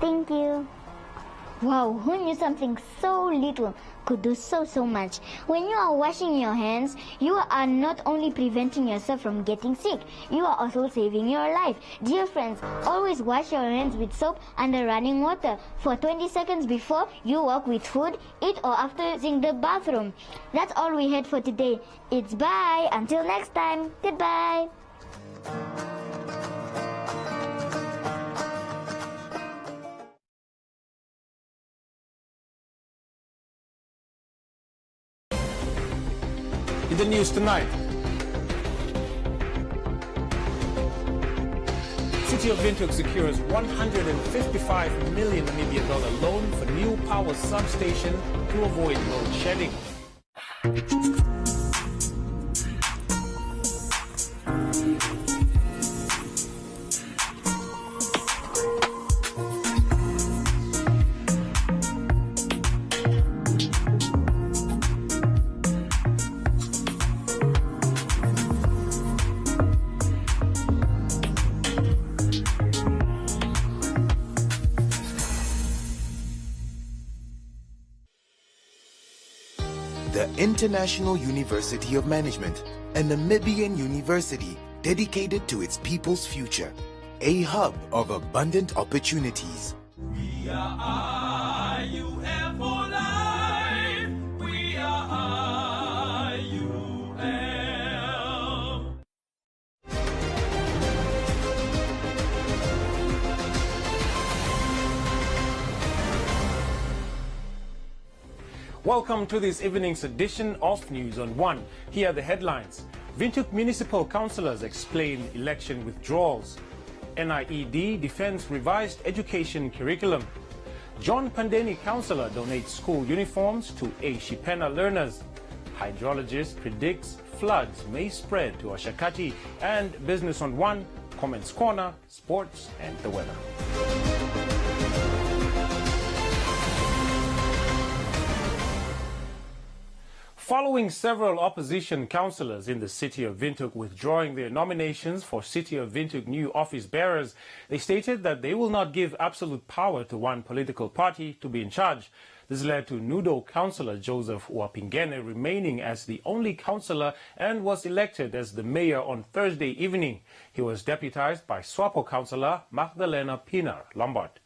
Thank you. Wow, who knew something so little could do so much? When you are washing your hands, you are not only preventing yourself from getting sick, you are also saving your life. Dear friends, always wash your hands with soap under running water for 20 seconds before you walk with food, eat, or after using the bathroom. That's all we had for today. It's bye. Until next time. Goodbye. In the news tonight, City of Windhoek secures 155 million Namibian dollar loan for new power substation to avoid load shedding. The International University of Management, a Namibian university dedicated to its people's future, a hub of abundant opportunities. We are IUM for life. We are IUM. Welcome to this evening's edition of News on One. Here are the headlines. Windhoek municipal councillors explain election withdrawals. NIED defends revised education curriculum. John Pandeni councillor donates school uniforms to Ashipena learners. Hydrologist predicts floods may spread to Ashakati. And Business on One, Comments Corner, Sports and the weather. Following several opposition councillors in the City of Windhoek withdrawing their nominations for City of Windhoek new office bearers, they stated that they will not give absolute power to one political party to be in charge. This led to Nudo councillor Joseph Wapingene remaining as the only councillor and was elected as the mayor on Thursday evening. He was deputized by SWAPO councillor Magdalena Pinar Lombard.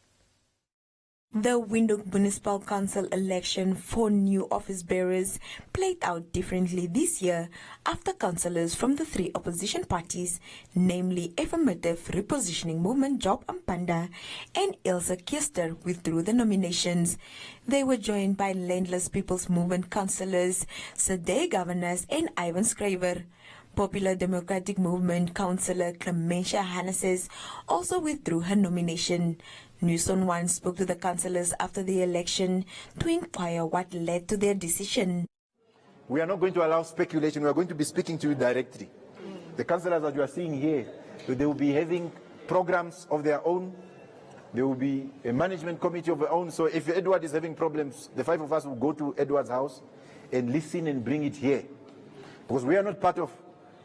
The Windhoek Municipal Council election for new office bearers played out differently this year after councillors from the three opposition parties, namely Affirmative Repositioning Movement Job Ampanda and Ilse Kister, withdrew the nominations. They were joined by Landless People's Movement councillors Sade Governors and Ivan Schrijver. Popular Democratic Movement councillor Clementia Hanneses also withdrew her nomination. News on One spoke to the councillors after the election to inquire what led to their decision. We are not going to allow speculation. We are going to be speaking to you directly. The councillors that you are seeing here, they will be having programs of their own. There will be a management committee of their own. So if Edward is having problems, the five of us will go to Edward's house and listen and bring it here. Because we are not part of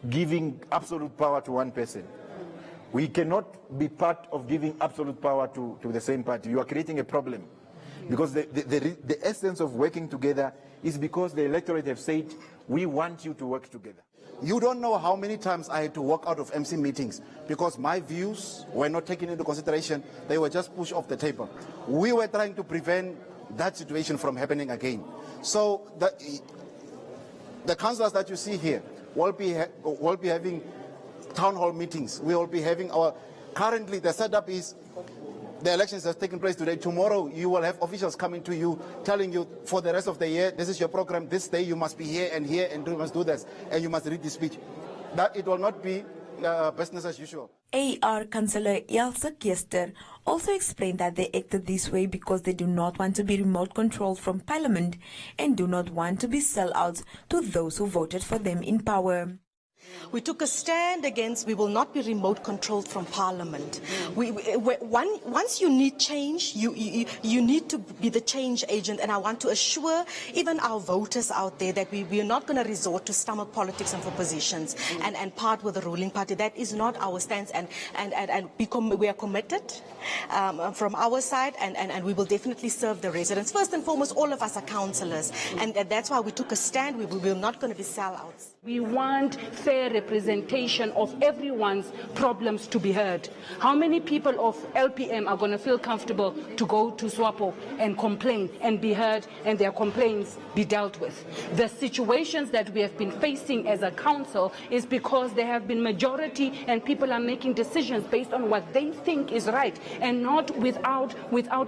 giving absolute power to one person. We cannot be part of giving absolute power to the same party. You are creating a problem. Because the essence of working together is because the electorate have said, we want you to work together. You don't know how many times I had to walk out of MC meetings because my views were not taken into consideration. They were just pushed off the table. We were trying to prevent that situation from happening again. So the councillors that you see here will be having town hall meetings. We will be having currently the setup is the elections has taken place today. Tomorrow you will have officials coming to you, telling you for the rest of the year, this is your program, this day you must be here and you must do this, and you must read this speech. That it will not be business as usual. AR Councillor Ilse Kister also explained that they acted this way because they do not want to be remote controlled from Parliament and do not want to be sellouts to those who voted for them in power. We took a stand against, we will not be remote controlled from Parliament. Once you need change, you need to be the change agent, and I want to assure even our voters out there that we are not going to resort to stomach politics and for positions and part with the ruling party. That is not our stance, and we are committed from our side, and we will definitely serve the residents. First and foremost, all of us are councillors, and that's why we took a stand. We're not going to be sellouts. We want fair representation of everyone's problems to be heard. How many people of LPM are going to feel comfortable to go to SWAPO and complain and be heard and their complaints be dealt with? The situations that we have been facing as a council is because there have been majority and people are making decisions based on what they think is right and not without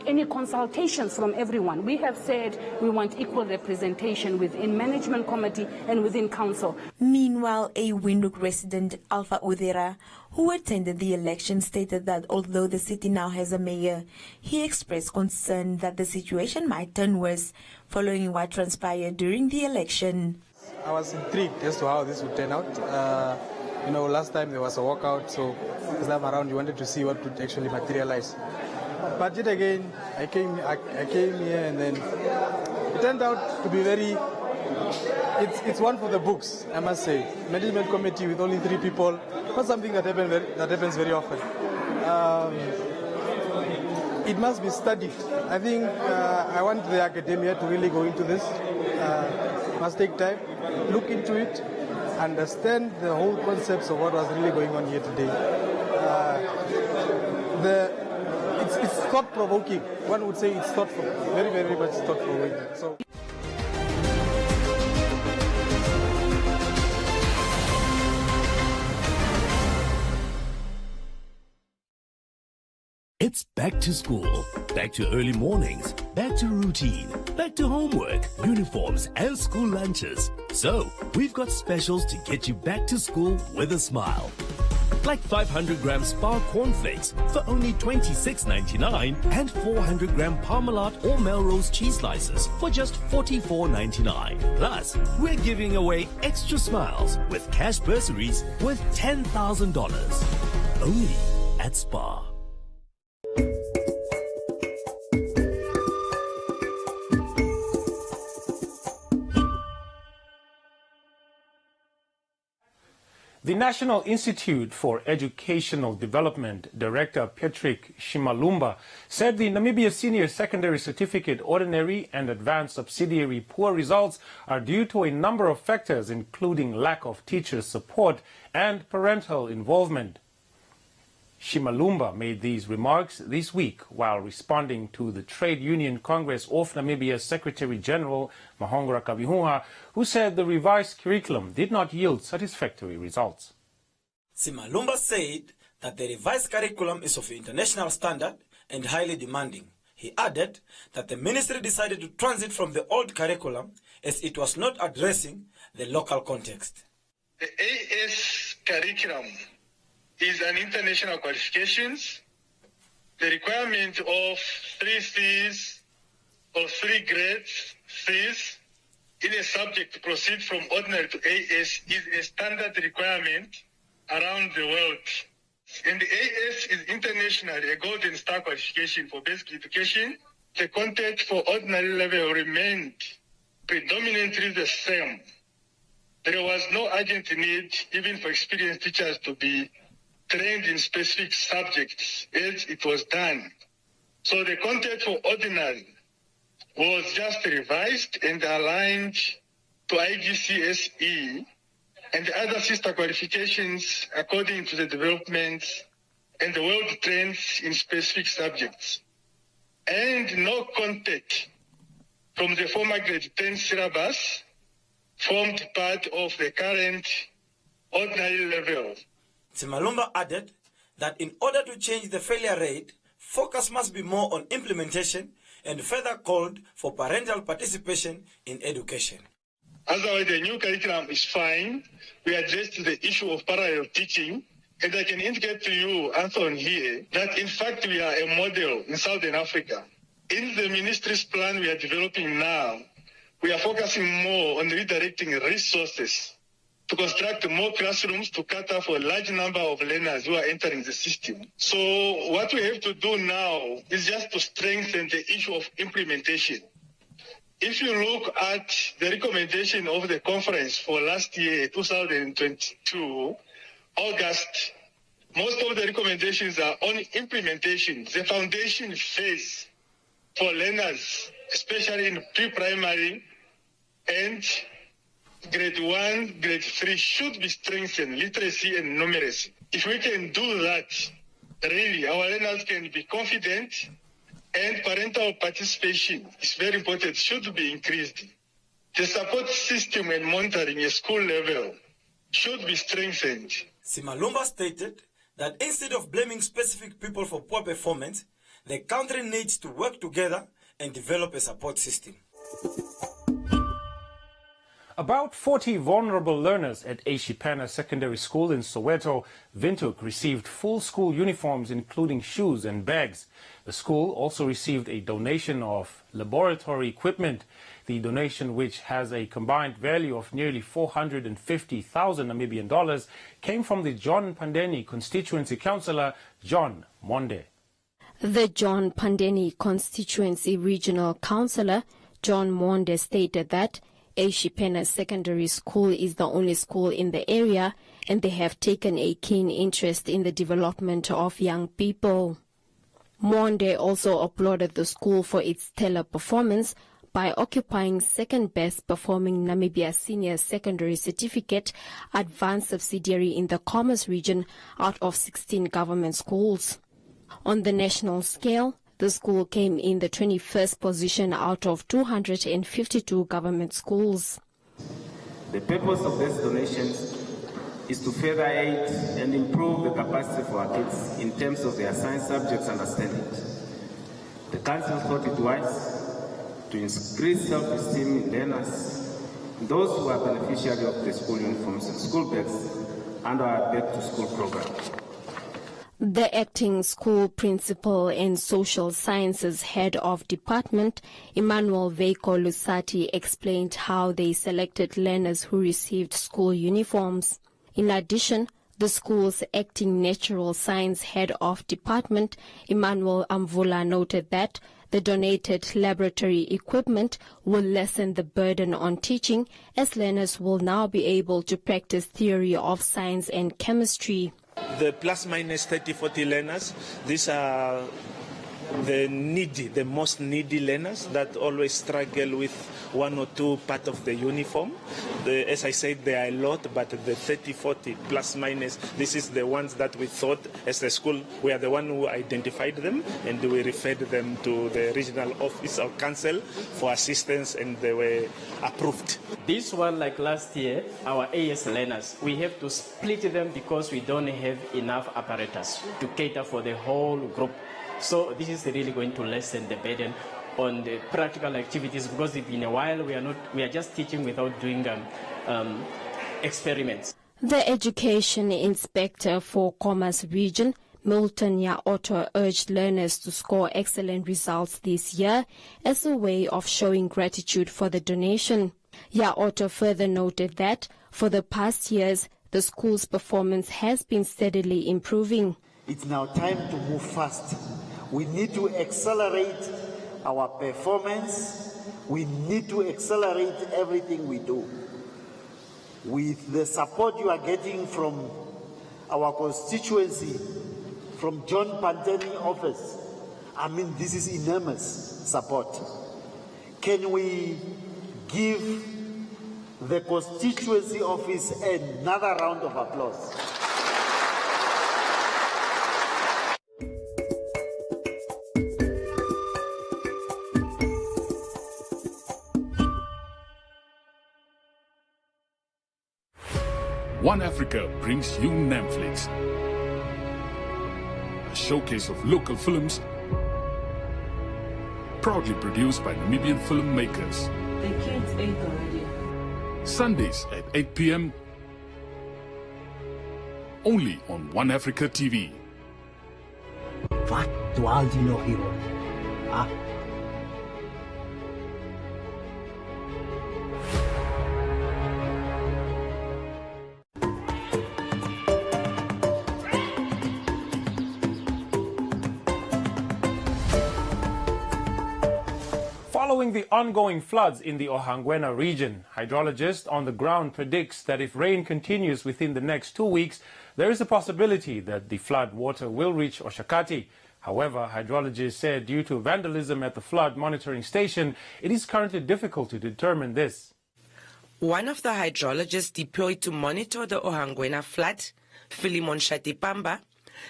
any consultations from everyone. We have said we want equal representation within management committee and within council. Meanwhile, a Windhoek resident, Alpha Udera, who attended the election, stated that although the city now has a mayor, he expressed concern that the situation might turn worse following what transpired during the election. I was intrigued as to how this would turn out. Last time there was a walkout, so this time around you wanted to see what would actually materialize. But yet again, I came here, and then it turned out to be very. It's one for the books, I must say. Management committee with only 3 people, not something that happens very often. It must be studied. I think I want the academia to really go into this. Must take time, look into it, understand the whole concepts of what was really going on here today. It's thought-provoking. One would say it's very, very much thought-provoking. So. It's back to school, back to early mornings, back to routine, back to homework, uniforms and school lunches. So, we've got specials to get you back to school with a smile. Like 500-gram Spar cornflakes for only $26.99 and 400-gram Parmalat or Melrose cheese slices for just $44.99. Plus, we're giving away extra smiles with cash bursaries worth $10,000. Only at Spar. The National Institute for Educational Development Director Patrick Shimalumba said the Namibia Senior Secondary Certificate Ordinary and Advanced Subsidiary poor results are due to a number of factors, including lack of teacher support and parental involvement. Shimalumba made these remarks this week while responding to the Trade Union Congress of Namibia's Secretary General Mahongra Kavihuha, who said the revised curriculum did not yield satisfactory results. Shimalumba said that the revised curriculum is of international standard and highly demanding. He added that the ministry decided to transit from the old curriculum as it was not addressing the local context. The AS curriculum is an international qualifications. The requirement of 3 Cs or 3 grades Cs in a subject to proceed from ordinary to AS is a standard requirement around the world. And the AS is internationally a golden star qualification for basic education. The content for ordinary level remained predominantly the same. There was no urgent need even for experienced teachers to be trained in specific subjects as it was done. So the content for ordinary was just revised and aligned to IGCSE and the other sister qualifications according to the developments and the world trends in specific subjects. And no content from the former grade 10 syllabus formed part of the current ordinary level. Shimalumba added that in order to change the failure rate, focus must be more on implementation and further called for parental participation in education. Otherwise, the new curriculum is fine. We addressed the issue of parallel teaching, and I can indicate to you, Anthony, here, that in fact we are a model in Southern Africa. In the ministry's plan we are developing now, we are focusing more on redirecting resources to construct more classrooms to cater for a large number of learners who are entering the system. So what we have to do now is just to strengthen the issue of implementation. If you look at the recommendation of the conference for last year, 2022, August, most of the recommendations are on implementation, the foundation phase for learners, especially in pre-primary and grade 1, grade 3 should be strengthened, literacy and numeracy. If we can do that, really, our learners can be confident, and parental participation is very important, should be increased. The support system and monitoring at school level should be strengthened. Simalumba stated that instead of blaming specific people for poor performance, the country needs to work together and develop a support system. About 40 vulnerable learners at Ashipana Secondary School in Soweto, Windhoek, received full school uniforms including shoes and bags. The school also received a donation of laboratory equipment. The donation, which has a combined value of nearly 450,000 Namibian dollars, came from the John Pandeni constituency councillor, John Monde. The John Pandeni constituency regional councillor, John Monde, stated that Ashipana Secondary School is the only school in the area, and they have taken a keen interest in the development of young people. Monde also applauded the school for its stellar performance by occupying second best performing Namibia Senior Secondary Certificate Advanced Subsidiary in the Commerce region out of 16 government schools. On the national scale, the school came in the 21st position out of 252 government schools. The purpose of these donations is to further aid and improve the capacity for our kids in terms of their science subjects understanding. The Council thought it wise to increase self-esteem in learners, those who are beneficiaries of the school uniforms and school bags under our Back to School program. The acting school principal and social sciences head of department, Emmanuel Veiko Lusati, explained how they selected learners who received school uniforms. In addition, the school's acting natural science head of department, Emmanuel Amvula, noted that the donated laboratory equipment will lessen the burden on teaching, as learners will now be able to practice theory of science and chemistry. The plus minus 30-40 learners, these are the most needy learners that always struggle with one or two part of the uniform. As I said, there are a lot, but the 30-40 plus minus, this is the ones that we thought as the school, we are the one who identified them, and we referred them to the regional office or council for assistance, and they were approved. This one, like last year, our AS learners, we have to split them because we don't have enough apparatus to cater for the whole group. So this is really going to lessen the burden on the practical activities, because it's been a while we are just teaching without doing experiments. The education inspector for Commerce region, Milton Yaoto, urged learners to score excellent results this year as a way of showing gratitude for the donation. Yaoto further noted that for the past years, the school's performance has been steadily improving. It's now time to move fast. We need to accelerate our performance. We need to accelerate everything we do. With the support you are getting from our constituency, from John Pandeni office, I mean, this is enormous support. Can we give the constituency office another round of applause? One Africa brings you Netflix, a showcase of local films proudly produced by Namibian filmmakers. The kids ate already. Sundays at 8 p.m. only on One Africa TV. What do all you know, hero? Huh? Following the ongoing floods in the Ohangwena region, hydrologists on the ground predicts that if rain continues within the next 2 weeks, there is a possibility that the flood water will reach Oshakati. However, hydrologists said due to vandalism at the flood monitoring station, it is currently difficult to determine this. One of the hydrologists deployed to monitor the Ohangwena flood, Philemon Shatipamba,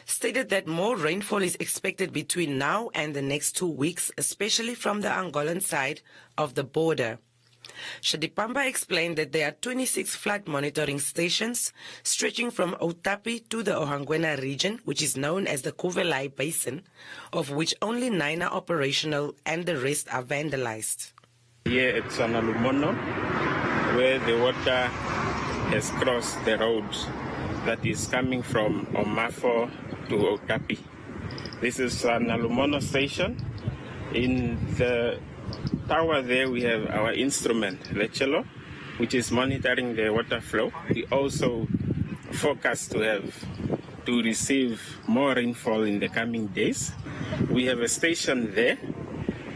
stated that more rainfall is expected between now and the next 2 weeks, especially from the Angolan side of the border. Shatipamba explained that there are 26 flood monitoring stations stretching from Outapi to the Ohangwena region, which is known as the Kuvelai Basin, of which only 9 are operational and the rest are vandalized. Here at Sanalumono, where the water has crossed the road that is coming from Omafo to Outapi. This is an Alumono station. In the tower there we have our instrument, the cello, which is monitoring the water flow. We also forecast to receive more rainfall in the coming days. We have a station there,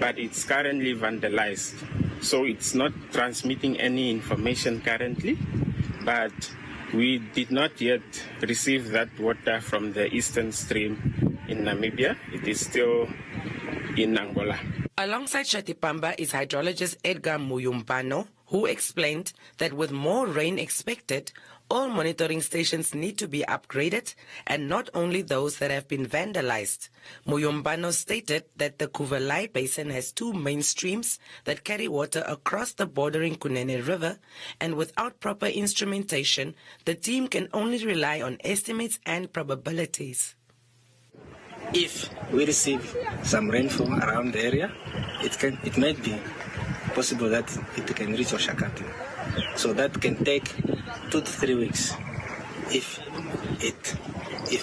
but it's currently vandalized. So it's not transmitting any information currently, but we did not yet receive that water from the eastern stream in Namibia. It is still in Angola. Alongside Shatipamba is hydrologist Edgar Muyumbano, who explained that with more rain expected, all monitoring stations need to be upgraded, and not only those that have been vandalized. Muyumbano stated that the Kuvelai Basin has 2 main streams that carry water across the bordering Kunene River, and without proper instrumentation, the team can only rely on estimates and probabilities. If we receive some rainfall around the area, it might be possible that it can reach Oshakati. So that can take 2 to 3 weeks if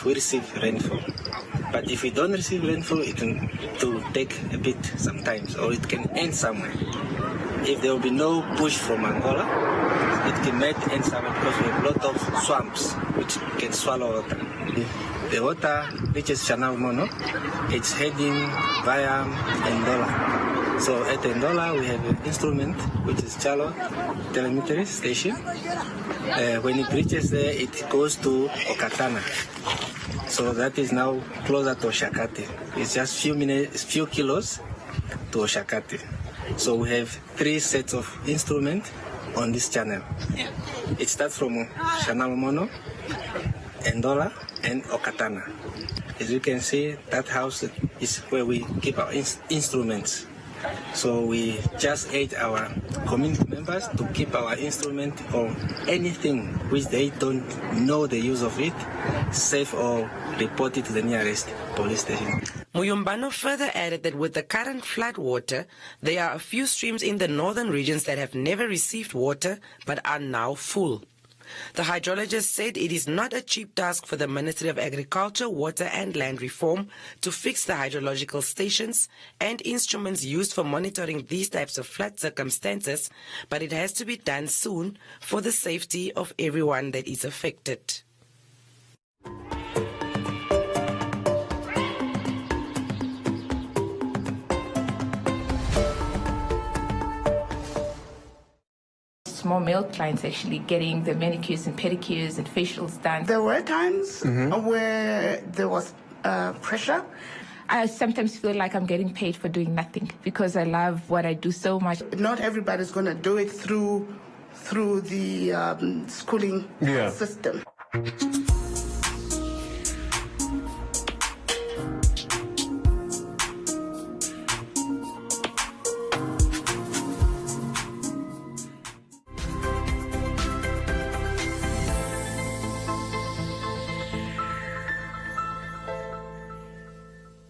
we receive rainfall. But if we don't receive rainfall, it will take a bit sometimes, or it can end somewhere. If there will be no push from Angola, it might end somewhere because we have a lot of swamps which can swallow water. The water reaches Chanel Mono, it's heading via Ndola. So at Ndola we have an instrument which is Chalo telemetry station. When it reaches there, it goes to Okatana. So that is now closer to Oshakati. It's just few kilos to Oshakati. So we have 3 sets of instruments on this channel. It starts from Chanel Mono, Ndola, and Okatana. As you can see, that house is where we keep our instruments. So we just aid our community members to keep our instrument or anything which they don't know the use of it safe, or report it to the nearest police station. Muyumbano further added that with the current flood water, there are a few streams in the northern regions that have never received water but are now full. The hydrologist said it is not a cheap task for the Ministry of Agriculture, Water and Land Reform to fix the hydrological stations and instruments used for monitoring these types of flood circumstances, but it has to be done soon for the safety of everyone that is affected. More male clients actually getting the manicures and pedicures and facials done. There were times where there was pressure. I sometimes feel like I'm getting paid for doing nothing because I love what I do so much. Not everybody's going to do it through the schooling system.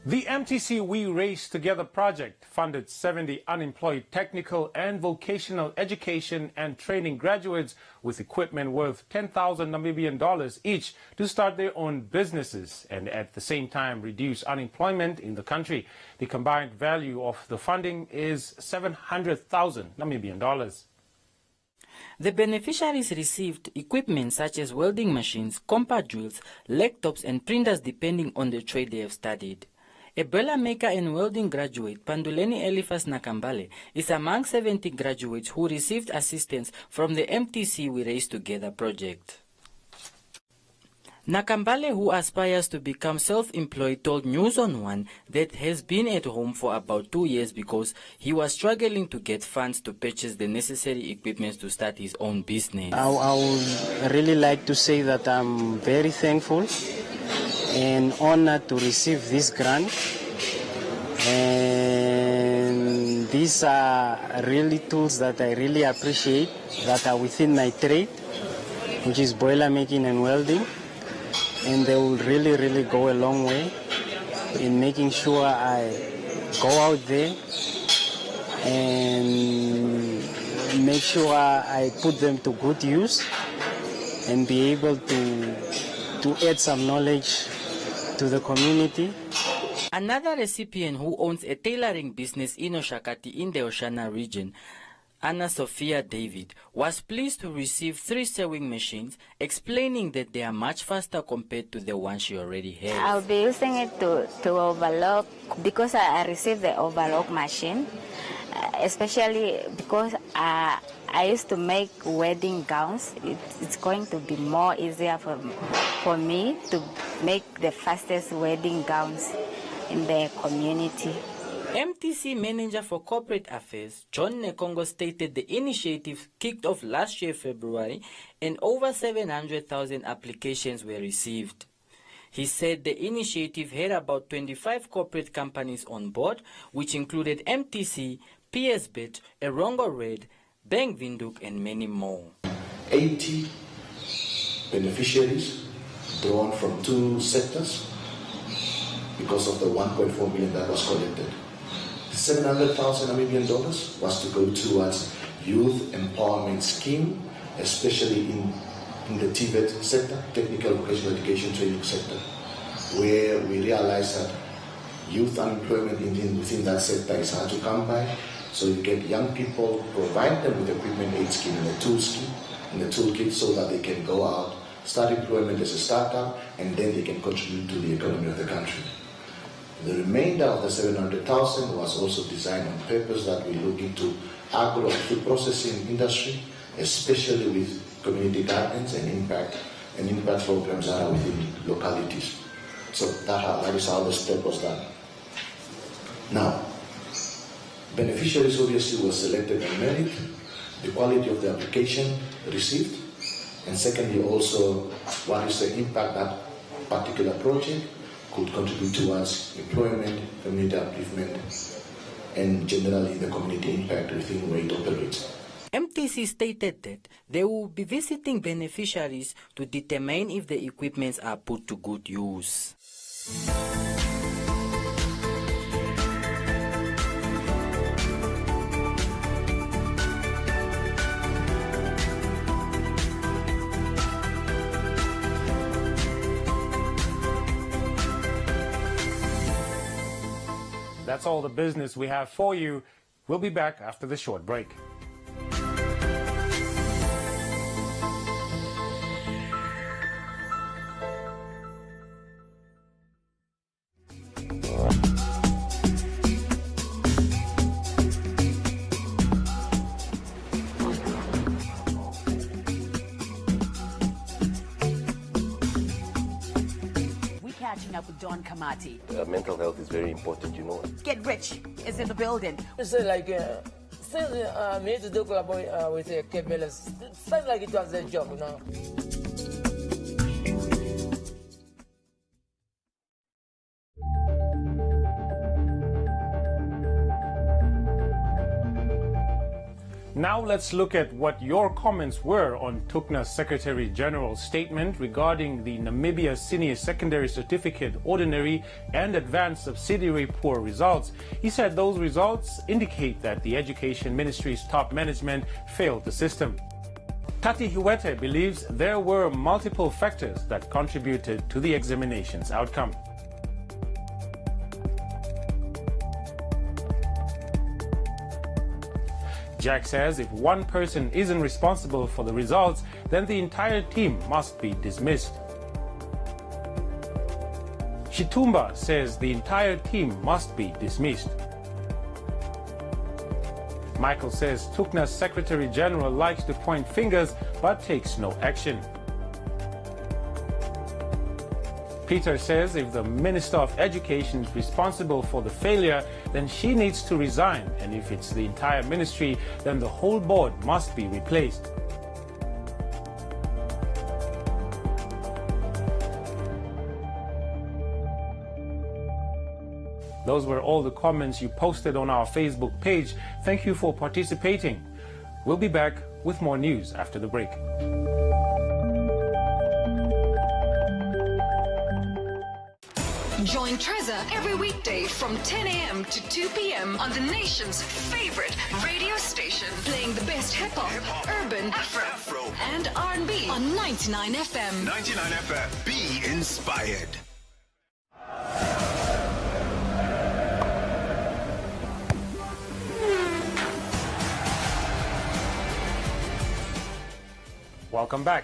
The MTC We Race Together project funded 70 unemployed technical and vocational education and training graduates with equipment worth 10,000 Namibian dollars each to start their own businesses and at the same time reduce unemployment in the country. The combined value of the funding is 700,000 Namibian dollars. The beneficiaries received equipment such as welding machines, compact drills, laptops and printers depending on the trade they have studied. A boiler maker and welding graduate, Panduleni Eliphas Nakambale, is among 70 graduates who received assistance from the MTC We Race Together project. Nakambale, who aspires to become self-employed, told News on One that has been at home for about 2 years because he was struggling to get funds to purchase the necessary equipment to start his own business. I would really like to say that I'm very thankful and honored to receive this grant. And these are really tools that I really appreciate that are within my trade, which is boiler making and welding. And they will really go a long way in making sure I go out there and make sure I put them to good use and be able to add some knowledge to the community. Another recipient who owns a tailoring business in Oshakati in the Oshana region, Anna Sophia David, was pleased to receive 3 sewing machines, explaining that they are much faster compared to the one she already has. I'll be using it to overlock, because I received the overlock machine, especially because I used to make wedding gowns. It's going to be more easier for me to make the fastest wedding gowns in the community. MTC Manager for Corporate Affairs, John Nekongo, stated the initiative kicked off last year, February, and over 700,000 applications were received. He said the initiative had about 25 corporate companies on board, which included MTC, PSBet, Erongo Red, Bank Windhoek, and many more. 80 beneficiaries drawn from 2 sectors because of the 1.4 million that was collected. $700,000 Namibian was to go towards youth empowerment scheme, especially in the TVET sector, technical vocational education training sector, where we realized that youth unemployment within that sector is hard to come by. So you get young people, provide them with equipment aid scheme and a tool scheme in the toolkit so that they can go out, start employment as a startup, and then they can contribute to the economy of the country. The remainder of the 700,000 was also designed on purpose that we look into agro and food processing industry, especially with community gardens and impact programs that are within localities. So that is how the step was done. Now, beneficiaries obviously were selected on merit, the quality of the application received, and secondly also what is the impact that particular project could contribute towards employment, community upliftment, and generally the community impact within where it operates. MTC stated that they will be visiting beneficiaries to determine if the equipments are put to good use. That's all the business we have for you. We'll be back after the short break. Catching up with Don Kamati. Mental health is very important, you know. Get Rich is in the building. It's like, since we need to do collaborate with Cape Bellas, it felt like it was their job, you know. Now let's look at what your comments were on Tukna's Secretary General's statement regarding the Namibia Senior Secondary Certificate Ordinary and Advanced Subsidiary Poor results. He said those results indicate that the Education Ministry's top management failed the system. Tati Hiwete believes there were multiple factors that contributed to the examination's outcome. Jack says if one person isn't responsible for the results, then the entire team must be dismissed. Chitumba says the entire team must be dismissed. Michael says Tukna's Secretary General likes to point fingers but takes no action. Peter says if the Minister of Education is responsible for the failure, then she needs to resign, and if it's the entire ministry, then the whole board must be replaced. Those were all the comments you posted on our Facebook page. Thank you for participating. We'll be back with more news after the break. Join Trezor every weekday from 10 a.m. to 2 p.m. on the nation's favorite radio station, playing the best hip-hop, urban, Afro, and R&B on 99 FM. 99 FM. Be inspired. Welcome back.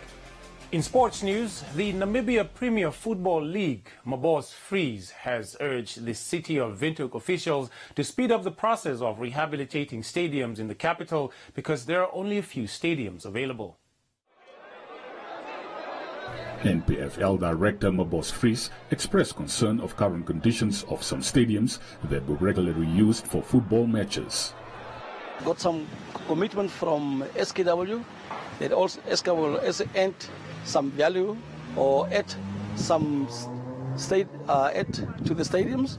In sports news, the Namibia Premier Football League, Mabos Freeze, has urged the city of Windhoek officials to speed up the process of rehabilitating stadiums in the capital because there are only a few stadiums available. NPFL Director Mabos Freeze expressed concern of current conditions of some stadiums that were regularly used for football matches. Got some commitment from SKW that also SKW will add some value or add some add to the stadiums.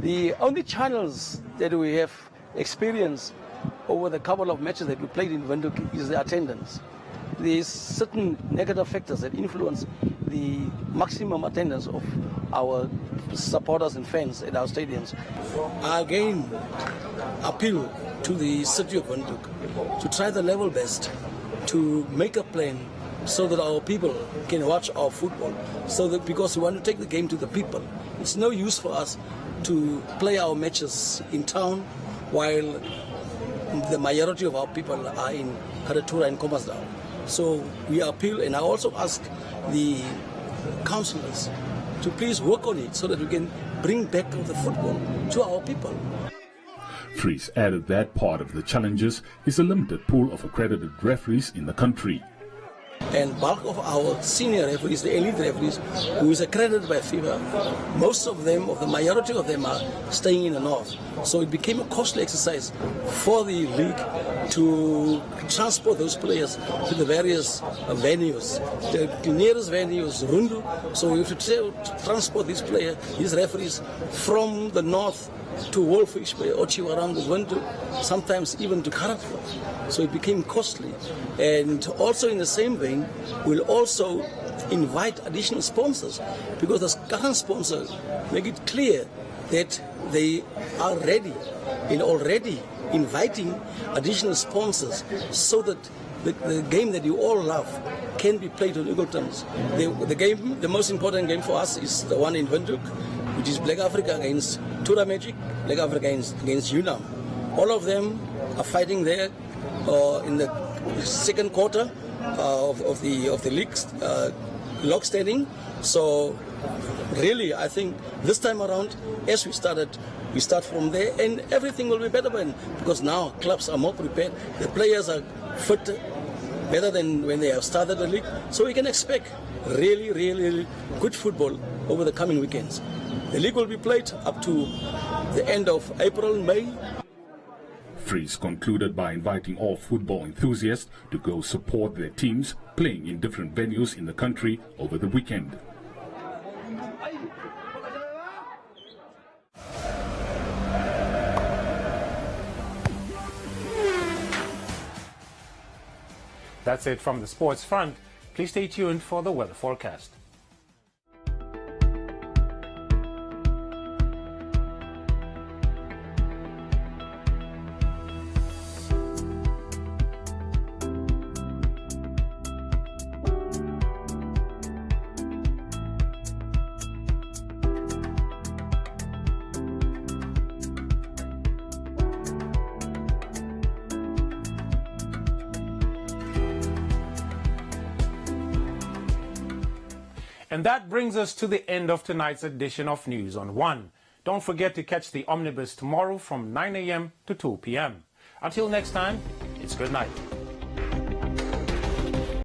The only channels that we have experienced over the couple of matches that we played in Windhoek is the attendance. There's certain negative factors that influence the maximum attendance of our supporters and fans at our stadiums. I again appeal to the city of Windhoek to try the level best to make a plan so that our people can watch our football, so that because we want to take the game to the people. It's no use for us to play our matches in town while the majority of our people are in Karatura and Kommersdal. So we appeal, and I also ask the councillors to please work on it so that we can bring back the football to our people. Freeze added that part of the challenges is a limited pool of accredited referees in the country. And bulk of our senior referees, the elite referees, who is accredited by FIFA, most of them, or the majority of them, are staying in the north. So it became a costly exercise for the league to transport those players to the various venues. The nearest venue is Rundu, so we have to transport these players, these referees, from the north to Wolfish Bay, Ochi, around the window, sometimes even to Karatua. So it became costly. And also in the same vein, we'll also invite additional sponsors, because the current sponsors make it clear that they are ready and already inviting additional sponsors so that the game that you all love can be played on equal terms. The most important game for us is the one in Windhoek, which is Black Africa against Tura Magic, Black Africa against UNAM. All of them are fighting there in the second quarter of the league's log standing. So really, I think this time around, as we start from there, and everything will be better because now clubs are more prepared. The players are fit, better than when they have started the league. So we can expect really, really good football over the coming weekends. The league will be played up to the end of April, May. Freeze concluded by inviting all football enthusiasts to go support their teams playing in different venues in the country over the weekend. That's it from the sports front. Please stay tuned for the weather forecast. And that brings us to the end of tonight's edition of News on 1. Don't forget to catch the Omnibus tomorrow from 9 a.m. to 2 p.m. Until next time, it's good night.